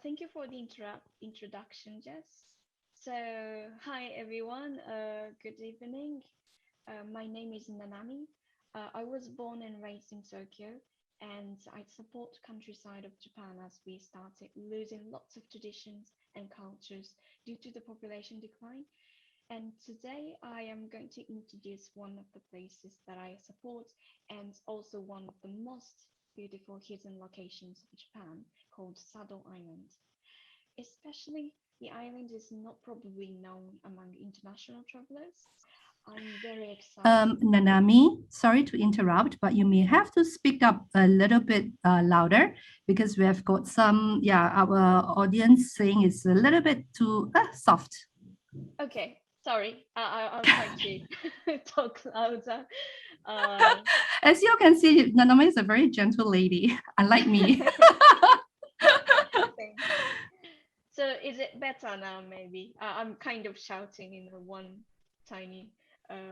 Thank you for the introduction, Jess. So, hi everyone. Good evening. My name is Nanami. I was born and raised in Tokyo, and I support countryside of Japan as we started losing lots of traditions and cultures due to the population decline. And today I am going to introduce one of the places that I support and also one of the most beautiful hidden locations of Japan called Sado Island. Especially the island is not probably known among international travelers. I'm very excited. Nanami, sorry to interrupt, but you may have to speak up a little bit louder because we have got some, yeah, our audience saying it's a little bit too soft. Okay, sorry. I'll try to talk louder. Uh, As you can see, Nanami is a very gentle lady, unlike me. thanks. So is it better now? Maybe I'm kind of shouting in a one tiny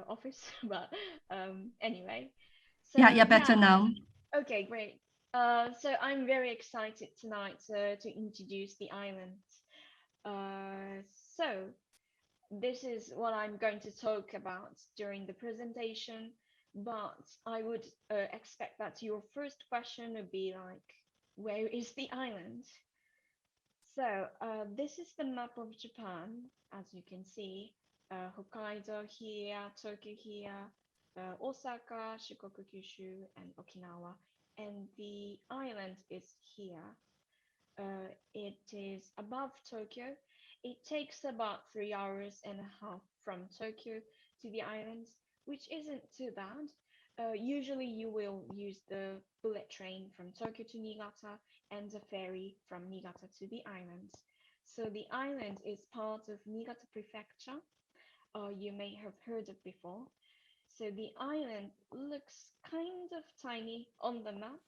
office, but anyway. Yeah, So yeah, better yeah, now. okay, great. So I'm very excited tonight to introduce the island. Uh, so this is what I'm going to talk about during the presentation, but I would expect that your first question would be like, where is the island? So this is the map of Japan, as you can see. Hokkaido here, Tokyo here, Osaka, Shikoku, and Okinawa. And the island is here. It is above Tokyo. It takes about 3 hours and a half from Tokyo to the islands, which isn't too bad. Usually, you will use the bullet train from Tokyo to Niigata and the ferry from Niigata to the islands. So the island is part of Niigata Prefecture. You may have heard of before. So the island looks kind of tiny on the map,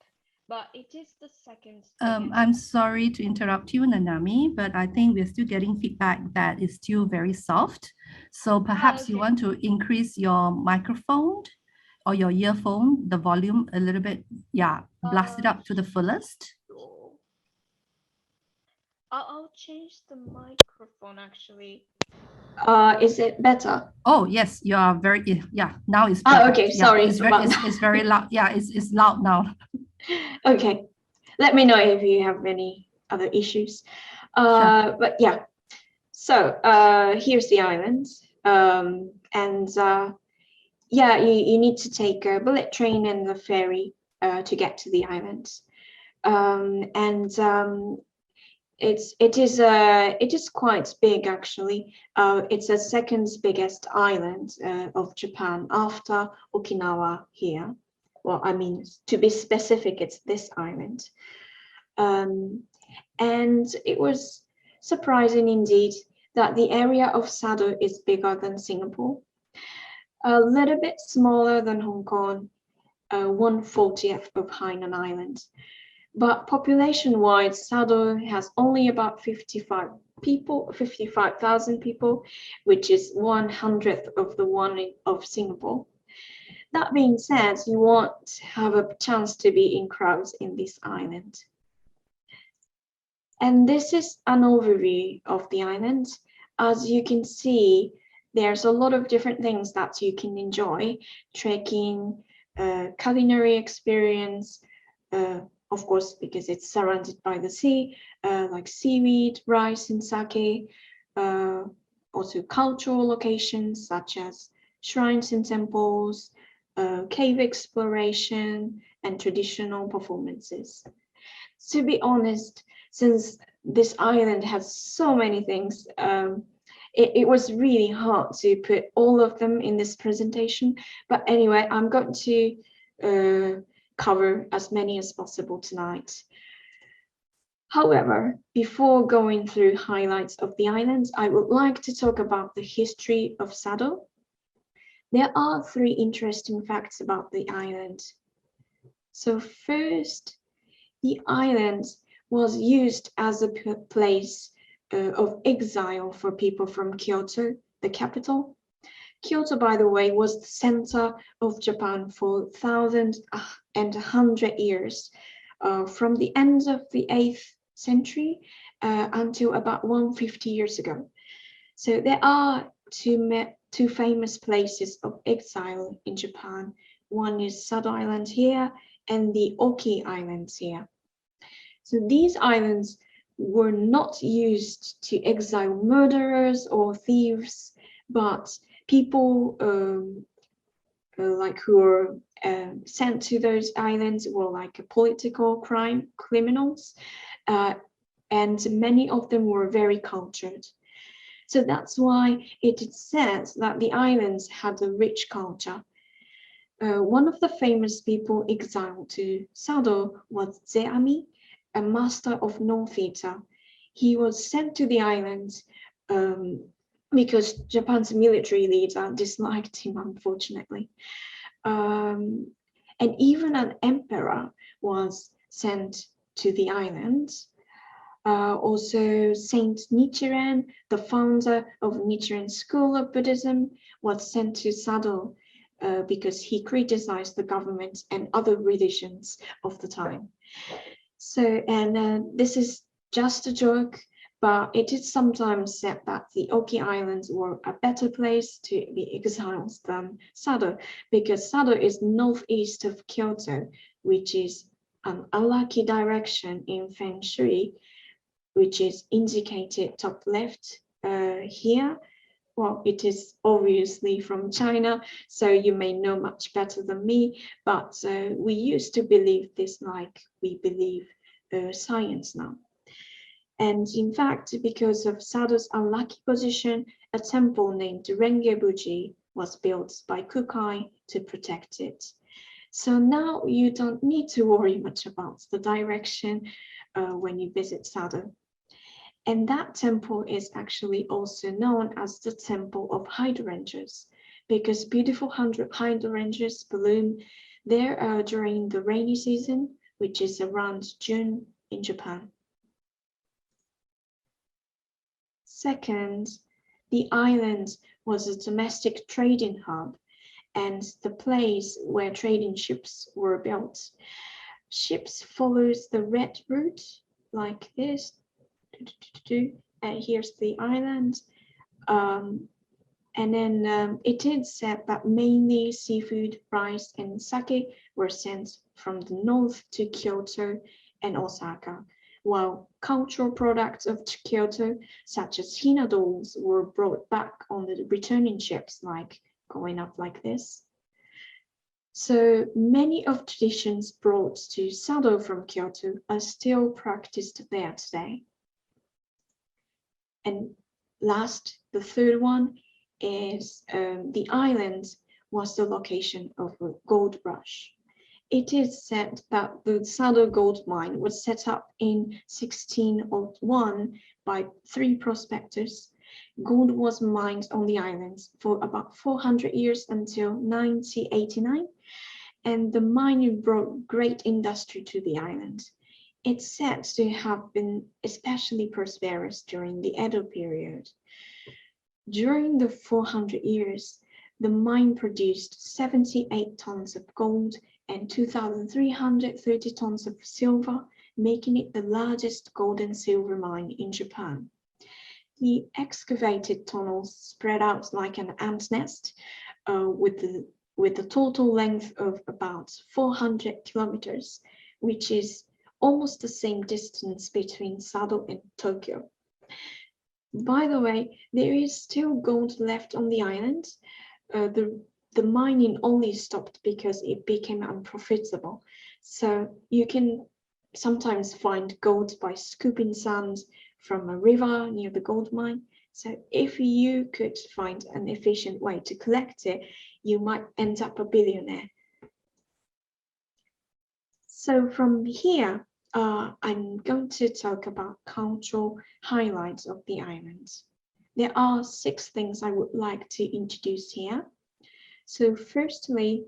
but it is the second biggest. I'm sorry to interrupt you, Nanami, but I think we're still getting feedback that is still very soft. So Ah, perhaps you okay. want to increase your microphone or your earphone, the volume a little bit, yeah, blast it Uh, up to the fullest. sure. I'll change the microphone actually. Is it better? Oh, yes, you are very, yeah, now it's Ah, okay. perfect. Yeah, Sorry about it's that. very loud. Yeah, it's loud now. Okay. Let me know if you have any other issues. Sure. But yeah. So here's the island. And yeah, you need to take a bullet train and the ferry to get to the island. And it is quite big actually. It's the second biggest island of Japan after Okinawa here. Well, I mean, to be specific, it's this island. Um, and it was surprising indeed that the area of Sado is bigger than Singapore, a little bit smaller than Hong Kong, 1/40th of Hainan Island. But population-wise, Sado has only about 55,000 people, which is 1/100th of the one of Singapore. That being said, you won't have a chance to be in crowds in this island. And this is an overview of the island. As you can see, there's a lot of different things that you can enjoy: trekking, culinary experience, of course, because it's surrounded by the sea, like seaweed, rice, and sake. Uh, Also, cultural locations such as shrines and temples, cave exploration, and traditional performances. To be honest, since this island has so many things, it was really hard to put all of them in this presentation. But anyway, I'm going to cover as many as possible tonight. However, before going through highlights of the islands, I would like to talk about the history of Sado. There are three interesting facts about the island. So first, the island was used as a place of exile for people from Kyoto, the capital. Kyoto, by the way, was the center of Japan for thousands and 100 years, from the end of the 8th century until about 150 years ago. So there are two famous places of exile in Japan. One is Sado Island here and the Oki Islands here. So these islands were not used to exile murderers or thieves, but people like who were sent to those islands were like political criminals, and many of them were very cultured. So that's why it is said that the islands had a rich culture. One of the famous people exiled to Sado was Zeami, a master of no theater. He was sent to the islands because Japan's military leader disliked him, unfortunately. And even an emperor was sent to the islands. Also, Saint Nichiren, the founder of Nichiren School of Buddhism, was sent to Sado because he criticized the government and other religions of the time. So, and this is just a joke, but it is sometimes said that the Oki Islands were a better place to be exiled than Sado, because Sado is northeast of Kyoto, which is an unlucky direction in Feng Shui, which is indicated top left here. Well, it is obviously from China, so you may know much better than me, but we used to believe this like we believe science now. And in fact, because of Sado's unlucky position, a temple named Rengebuji was built by Kukai to protect it. So now you don't need to worry much about the direction when you visit Sado. And that temple is actually also known as the Temple of Hydrangeas, because beautiful hydrangeas bloom there during the rainy season, which is around June in Japan. Second, the island was a domestic trading hub and the place where trading ships were built. Ships follows the red route like this. And here's the island. And then it is said that mainly seafood, rice, and sake were sent from the north to Kyoto and Osaka, while cultural products of Kyoto, such as hina dolls, were brought back on the returning ships, like going up like this. So many of traditions brought to Sado from Kyoto are still practiced there today. And last, the third one is the island was the location of a gold rush. It is said that the Sado gold mine was set up in 1601 by 3 prospectors. Gold was mined on the islands for about 400 years until 1989, and the mining brought great industry to the island. It's said to have been especially prosperous during the Edo period. During the 400 years, the mine produced 78 tons of gold and 2,330 tons of silver, making it the largest gold and silver mine in Japan. The excavated tunnels spread out like an ant nest, with a total length of about 400 kilometers, which is almost the same distance between Sado and Tokyo. By the way, there is still gold left on the island. The mining only stopped because it became unprofitable. So you can sometimes find gold by scooping sand from a river near the gold mine. So if you could find an efficient way to collect it, you might end up a billionaire. So from here, I'm going to talk about cultural highlights of the island. There are 6 things I would like to introduce here. So firstly,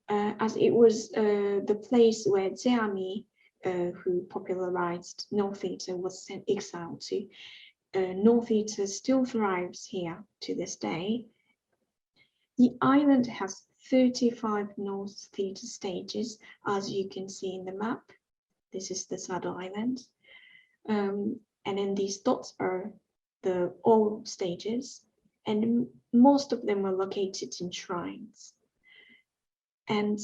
as it was the place where Zeami, who popularized no theater, was sent exiled to, no theater still thrives here to this day. The island has 35 North Theatre stages, as you can see in the map. This is the Sado Island. And then these dots are the old stages, and most of them are located in shrines. And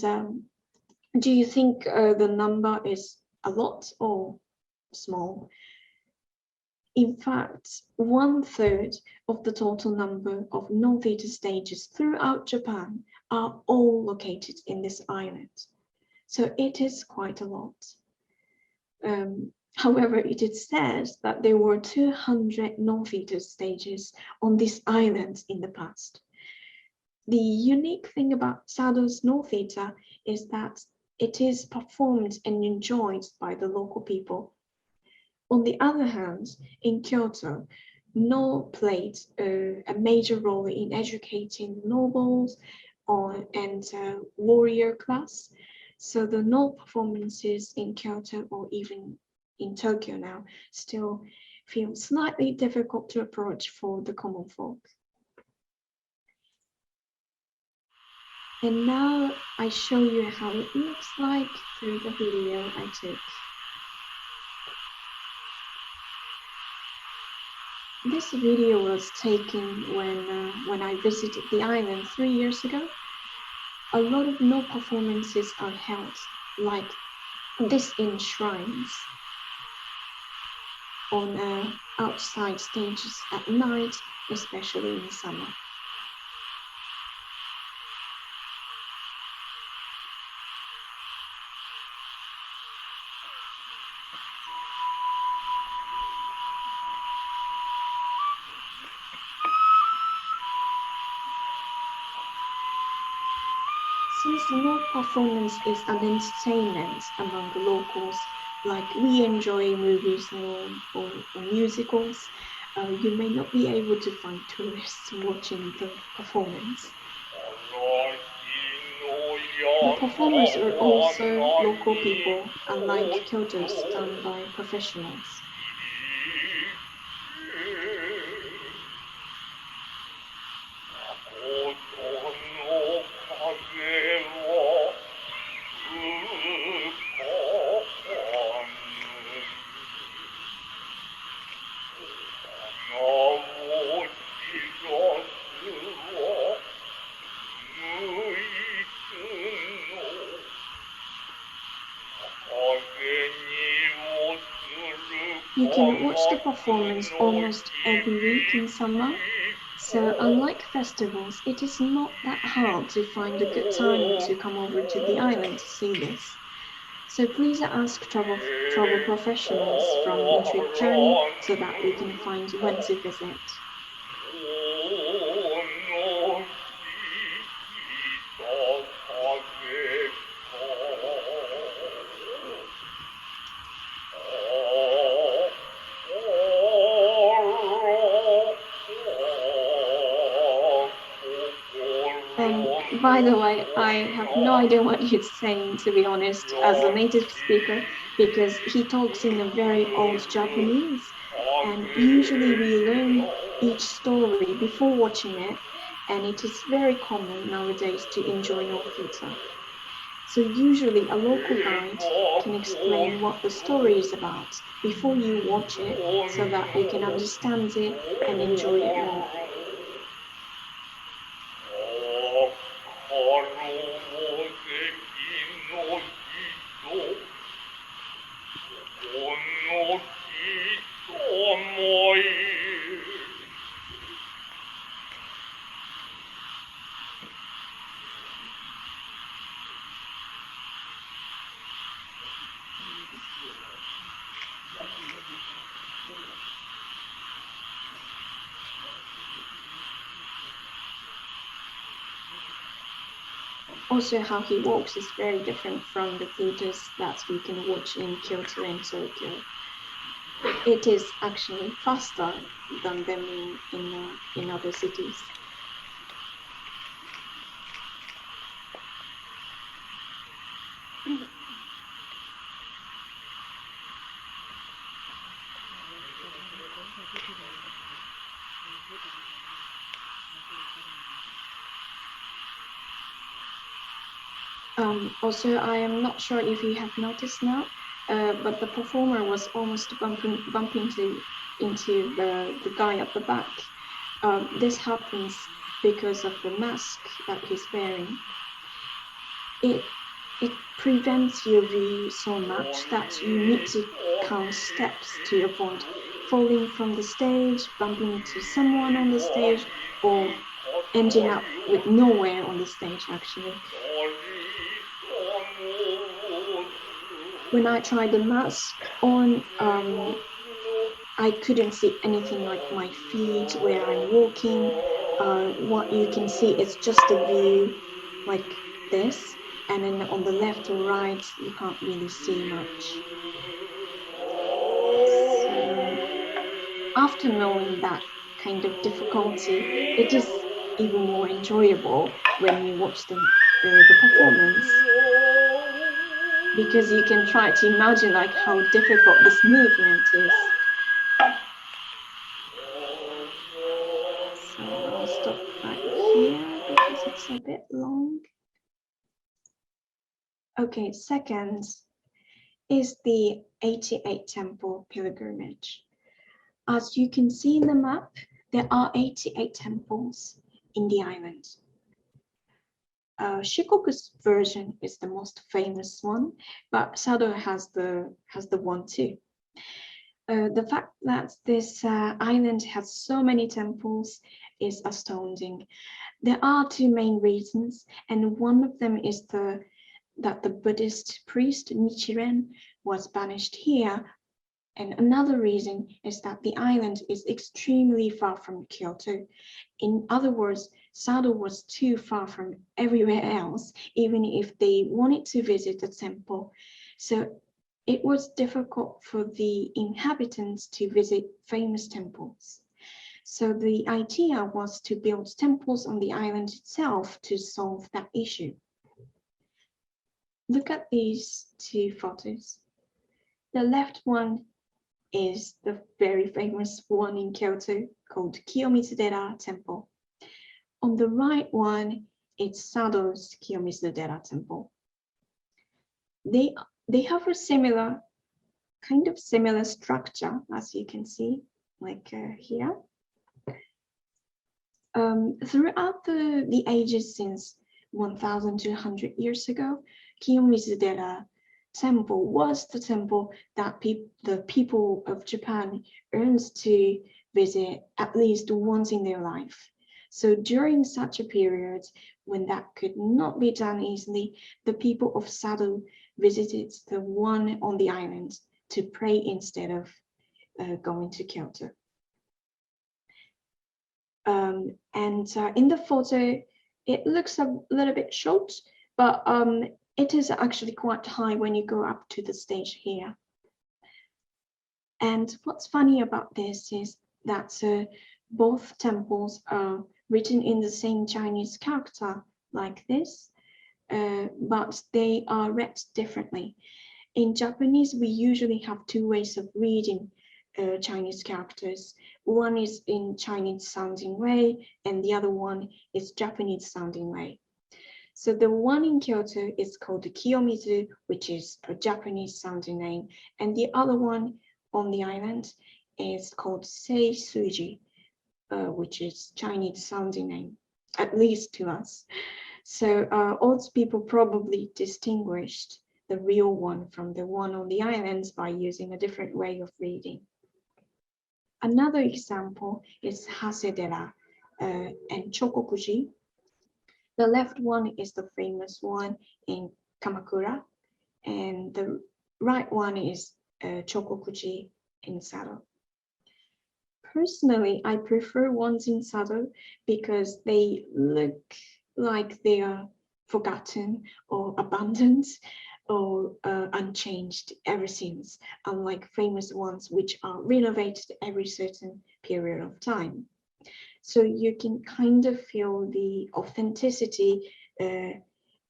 do you think the number is a lot or small? In fact, 1/3 of the total number of no-theater stages throughout Japan are all located in this island. So it is quite a lot. However, it is said that there were 200 no-theater stages on this island in the past. The unique thing about Sado's no-theater is that it is performed and enjoyed by the local people. On the other hand, in Kyoto, no played a major role in educating nobles and warrior class. So the no performances in Kyoto or even in Tokyo now still feel slightly difficult to approach for the common folk. And now I show you how it looks like through the video I took. This video was taken when I visited the island 3 years ago. A lot of no performances are held like this in shrines, on outside stages at night, especially in summer. Since no performance is an entertainment among the locals, like we enjoy movies or musicals, you may not be able to find tourists watching the performance. The performers are also local people, unlike Kyoto's done by professionals. You can watch the performance almost every week in summer, so unlike festivals, it is not that hard to find a good time to come over to the island to see this. So please ask travel professionals from Intriq Journey so that we can find when to visit. By the way, I have no idea what he's saying, to be honest, as a native speaker, because he talks in a very old Japanese, and usually we learn each story before watching it, and it is very common nowadays to enjoy no theater. So usually a local guide can explain what the story is about before you watch it, so that you can understand it and enjoy it more. Also, how he walks is very different from the theaters that we can watch in Kyoto and Tokyo. It is actually faster than them in other cities. Also, I am not sure if you have noticed now, but the performer was almost bumping into the guy at the back. This happens because of the mask that he's wearing. It prevents your view so much that you need to count steps to avoid falling from the stage, bumping into someone on the stage, or ending up with nowhere on the stage, actually. When I tried the mask on, I couldn't see anything like my feet, where I'm walking. What you can see is just a view like this, and then on the left or right, you can't really see much. So after knowing that kind of difficulty, it is even more enjoyable when you watch the performance, because you can try to imagine like how difficult this movement is. So I'll stop right here because it's a bit long. Okay, second is the 88 temple pilgrimage. As you can see in the map, there are 88 temples in the island. Shikoku's version is the most famous one, but Sado has the one too. The fact that this island has so many temples is astounding. There are two main reasons, and one of them is that the Buddhist priest Nichiren was banished here, and another reason is that the island is extremely far from Kyoto. In other words, Sado was too far from everywhere else, even if they wanted to visit a temple. So it was difficult for the inhabitants to visit famous temples. So the idea was to build temples on the island itself to solve that issue. Look at these two photos. The left one is the very famous one in Kyoto called Kiyomizudera Temple. On the right one, it's Sado's Kiyomizudera Temple. They have a similar structure, as you can see, like here. Throughout the ages since 1,200 years ago, Kiyomizudera Temple was the temple that the people of Japan earned to visit at least once in their life. So during such a period when that could not be done easily, the people of Sado visited the one on the island to pray instead of going to Kyoto. In the photo, it looks a little bit short, but it is actually quite high when you go up to the stage here. And what's funny about this is that both temples are written in the same Chinese character like this, but they are read differently. In Japanese, we usually have two ways of reading Chinese characters. One is in Chinese sounding way, and the other one is Japanese sounding way. So the one in Kyoto is called Kiyomizu, which is a Japanese sounding name, and the other one on the island is called Seisuji, which is Chinese sounding name, at least to us. So old people probably distinguished the real one from the one on the islands by using a different way of reading. Another example is Hase-dera and Chokokuji. The left one is the famous one in Kamakura, and the right one is Chokokuji in Sado. Personally, I prefer ones in Sado because they look like they are forgotten or abandoned or unchanged ever since, unlike famous ones which are renovated every certain period of time. So you can kind of feel the authenticity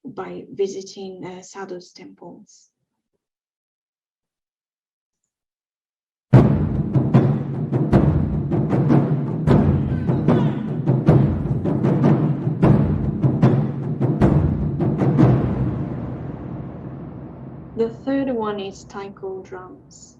by visiting Sado's temples. The third one one is Taiko drums.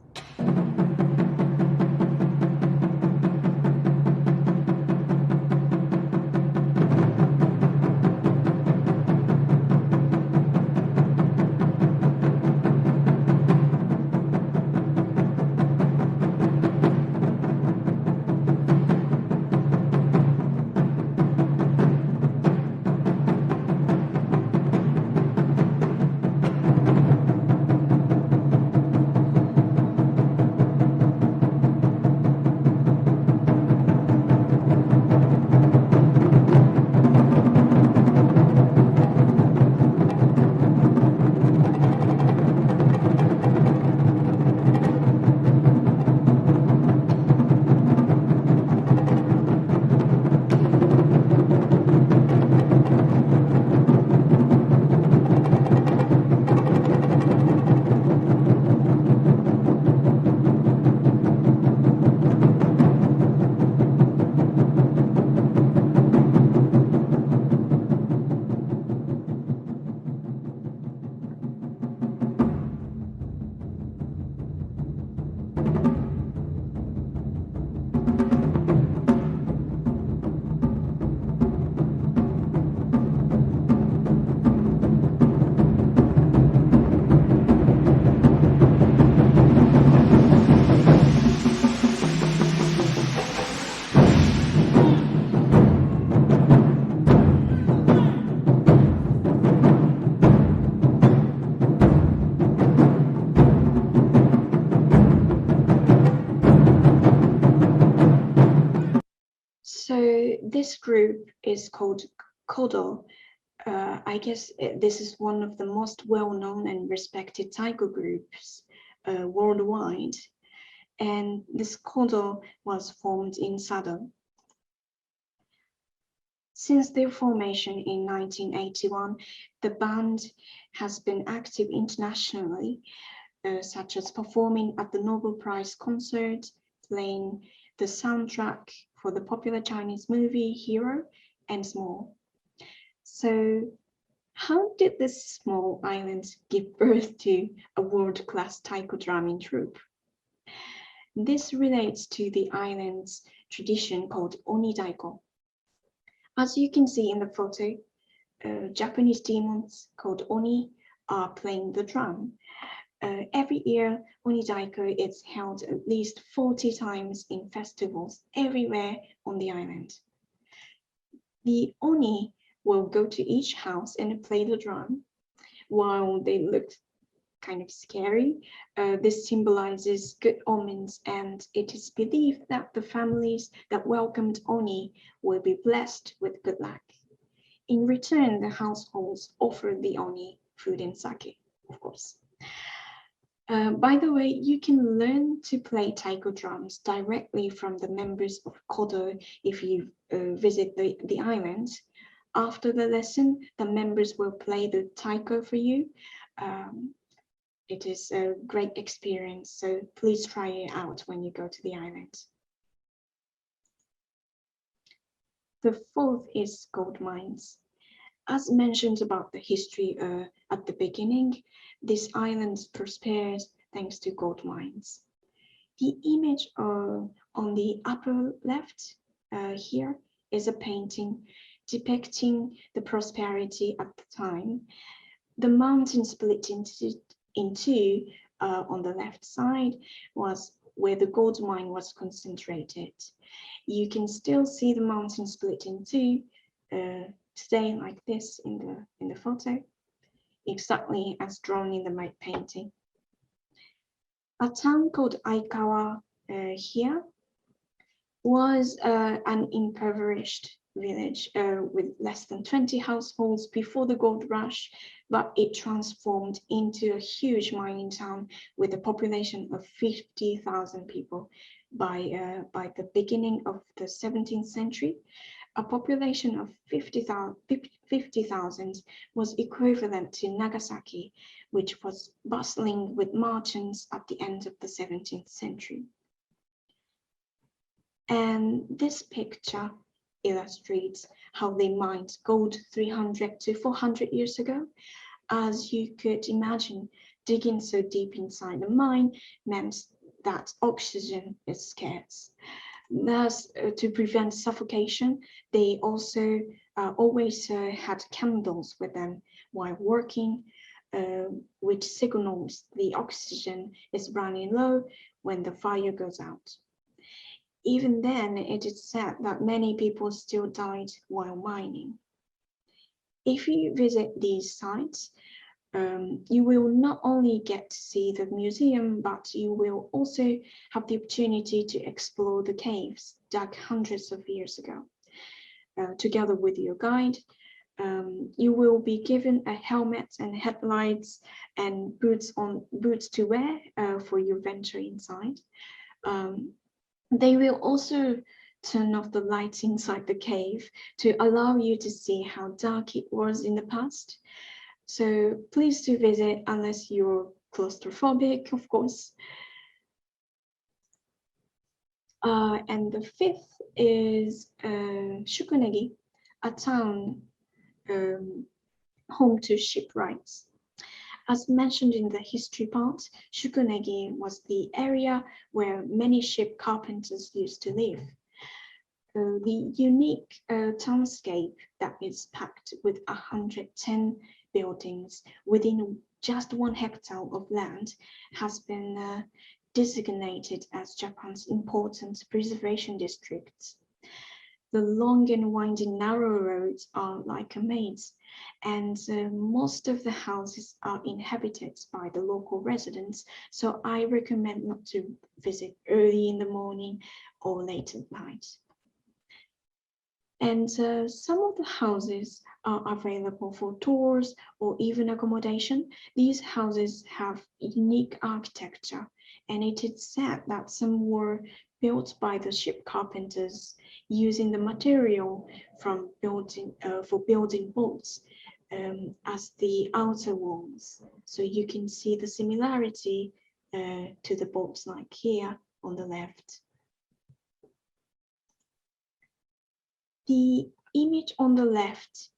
So this group is called Kodo. I guess this is one of the most well-known and respected taiko groups worldwide. And this Kodo was formed in Sado. Since their formation in 1981, the band has been active internationally, such as performing at the Nobel Prize concert, playing the soundtrack for the popular Chinese movie Hero, and more. So how did this small island give birth to a world-class taiko drumming troupe? This relates to the island's tradition called Oni Taiko. As you can see in the photo, Japanese demons called Oni are playing the drum. Every year, Oni Taiko is held at least 40 times in festivals everywhere on the island. The Oni will go to each house and play the drum. While they look kind of scary, this symbolizes good omens, and it is believed that the families that welcomed Oni will be blessed with good luck. In return, the households offer the Oni food and sake, of course. By the way, you can learn to play taiko drums directly from the members of Kodo if you visit the island. After the lesson, the members will play the taiko for you. It is a great experience, so please try it out when you go to the island. The fourth is gold mines. As mentioned about the history at the beginning, this island prospered thanks to gold mines. The image on the upper left here is a painting depicting the prosperity at the time. The mountain split in two on the left side was where the gold mine was concentrated. You can still see the mountain split in two today, like this in the photo, exactly as drawn in the painting. A town called Aikawa here was an impoverished village with less than 20 households before the gold rush, but it transformed into a huge mining town with a population of 50,000 people by the beginning of the 17th century. A population of 50,000 was equivalent to Nagasaki, which was bustling with merchants at the end of the 17th century. And this picture illustrates how they mined gold 300 to 400 years ago. As you could imagine, digging so deep inside the mine meant that oxygen is scarce. Thus, to prevent suffocation, they also always had candles with them while working, which signals the oxygen is running low when the fire goes out. Even then, it is said that many people still died while mining. If you visit these sites, you will not only get to see the museum, but you will also have the opportunity to explore the caves dug hundreds of years ago. Together with your guide, you will be given a helmet and headlights and boots to wear for your venture inside. They will also turn off the lights inside the cave to allow you to see how dark it was in the past. So please do visit unless you're claustrophobic, of course. And the fifth is Shukunegi, a town home to shipwrights. As mentioned in the history part, Shukunegi was the area where many ship carpenters used to live. The unique townscape that is packed with 110 buildings within just 1 hectare of land has been designated as Japan's important preservation district. The long and winding narrow roads are like a maze, and most of the houses are inhabited by the local residents, so I recommend not to visit early in the morning or late at night. And some of the houses are available for tours or even accommodation. These houses have unique architecture, and it is said that some were built by the ship carpenters using the material from for building boats as the outer walls. So you can see the similarity to the boats like here on the left. The image on the left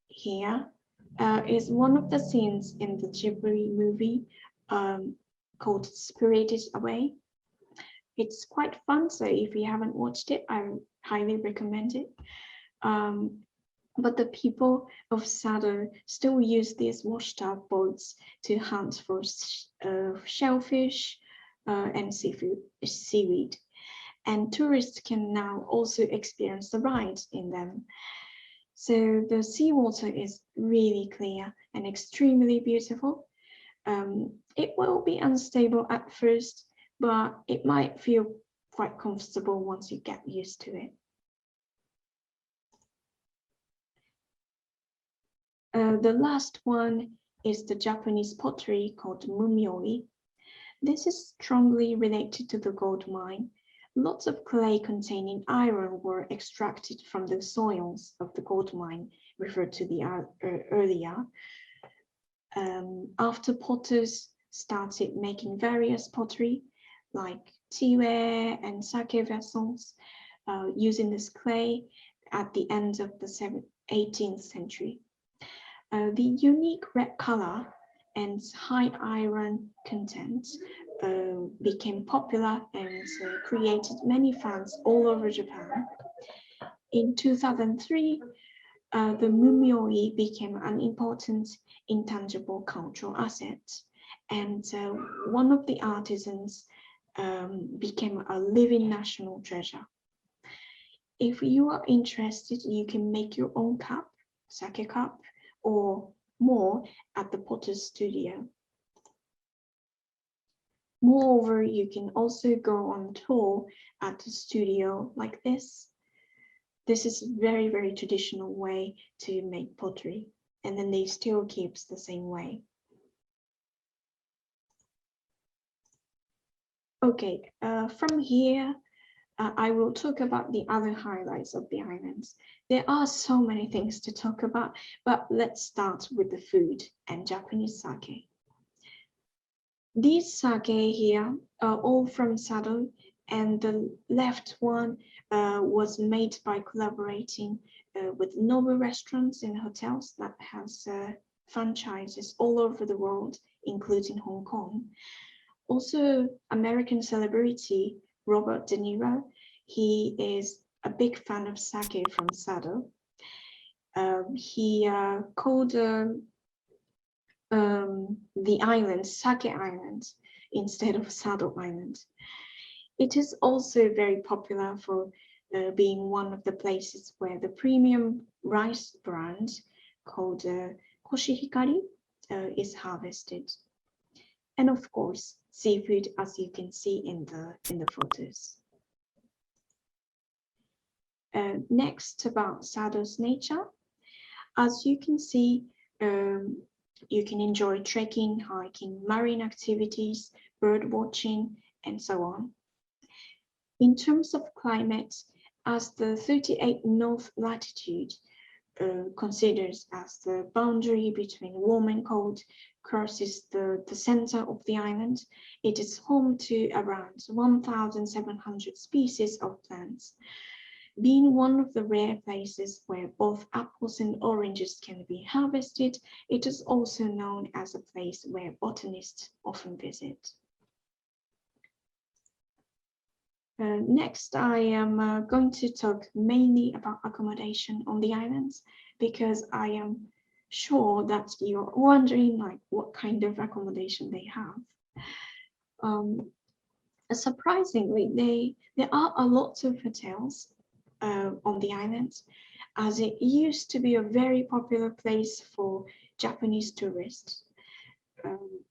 here is one of the scenes in the Ghibli movie called Spirited Away. It's quite fun, so if you haven't watched it, I highly recommend it. But the people of Sado still use these washed-up boats to hunt for shellfish and seaweed. And tourists can now also experience the ride in them. So the seawater is really clear and extremely beautiful. It will be unstable at first, but it might feel quite comfortable once you get used to it. The last one is the Japanese pottery called mumioi. This is strongly related to the gold mine. Lots of clay containing iron were extracted from the soils of the gold mine referred to earlier. After potters started making various pottery like teaware and sake vessels using this clay at the end of the 18th century. The unique red color and high iron content became popular and created many fans all over Japan. In 2003, the mumioi became an important intangible cultural asset, and one of the artisans became a living national treasure. If you are interested, you can make your own cup, sake cup, or more at the potter's studio. Moreover, you can also go on tour at the studio like this. This is a very, very traditional way to make pottery, and then they still keeps the same way. Okay, from here, I will talk about the other highlights of the islands. There are so many things to talk about, but let's start with the food and Japanese sake. These sake here are all from Sado, and the left one was made by collaborating with noble restaurants and hotels that has franchises all over the world including Hong Kong. Also, American celebrity Robert De Niro, he is a big fan of sake from Sado. He called the island Sake Island instead of Sado Island. It is also very popular for being one of the places where the premium rice brand called Koshihikari is harvested. And of course, seafood, as you can see in the photos. Next, about Sado's nature. As you can see, you can enjoy trekking, hiking, marine activities, bird watching, and so on. In terms of climate, as the 38 north latitude considers as the boundary between warm and cold crosses the center of the island, it is home to around 1,700 species of plants. Being one of the rare places where both apples and oranges can be harvested, it is also known as a place where botanists often visit. Next, I am going to talk mainly about accommodation on the islands, because I am sure that you're wondering like what kind of accommodation they have. Surprisingly, there are a lot of hotels on the islands, as it used to be a very popular place for Japanese tourists.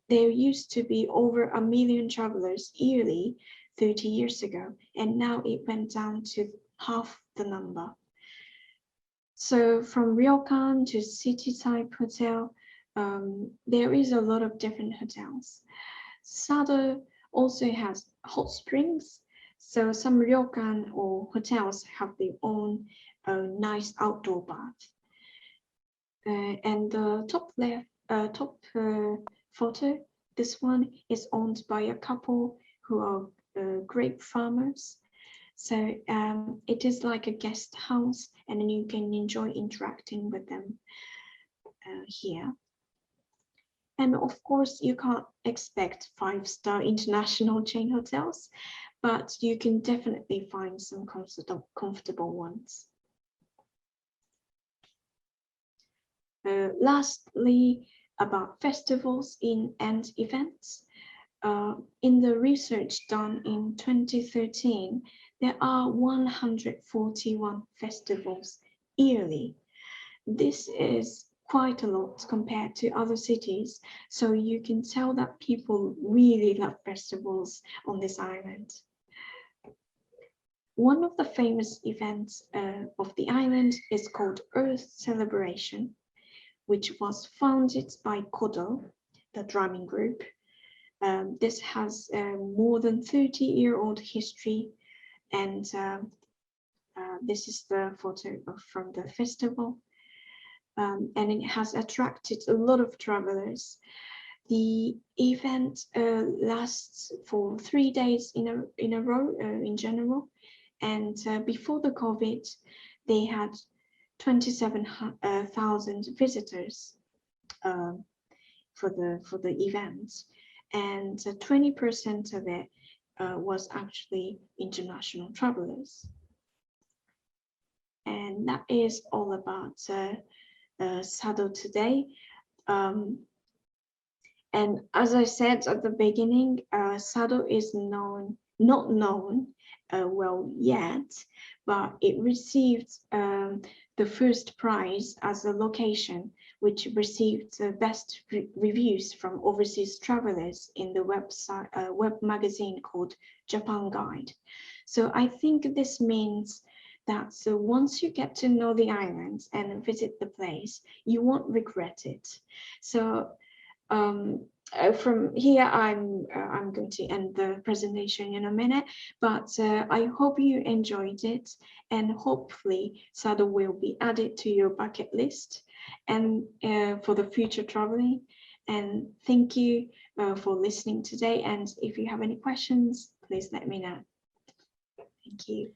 There used to be over 1 million travelers yearly 30 years ago, and now it went down to half the number. So from ryokan to city type hotel, there is a lot of different hotels. Sado also has hot springs, so some ryokan or hotels have their own nice outdoor bath. And the top left, photo, this one is owned by a couple who are grape farmers. So it is like a guest house, and then you can enjoy interacting with them here. And of course, you can't expect 5-star international chain hotels, but you can definitely find some comfortable ones. Lastly, about festivals and events. In the research done in 2013, there are 141 festivals yearly. This is quite a lot compared to other cities, so you can tell that people really love festivals on this island. One of the famous events of the island is called Earth Celebration, which was founded by Kodo, the drumming group. This has more than 30-year-old history, and this is the photo from the festival. And it has attracted a lot of travelers. The event lasts for 3 days in a row in general, and before the COVID, they had 27,000 visitors for the event, and 20% of it was actually international travelers. And that is all about Sado today. And as I said at the beginning, Sado is not known well yet, but it received the first prize as a location which received the best reviews from overseas travelers in the web magazine called Japan Guide. So I think this means that once you get to know the islands and visit the place, you won't regret it. So from here, I'm going to end the presentation in a minute, but I hope you enjoyed it, and hopefully Sado will be added to your bucket list and for the future traveling. And thank you for listening today, and if you have any questions, please let me know. Thank you.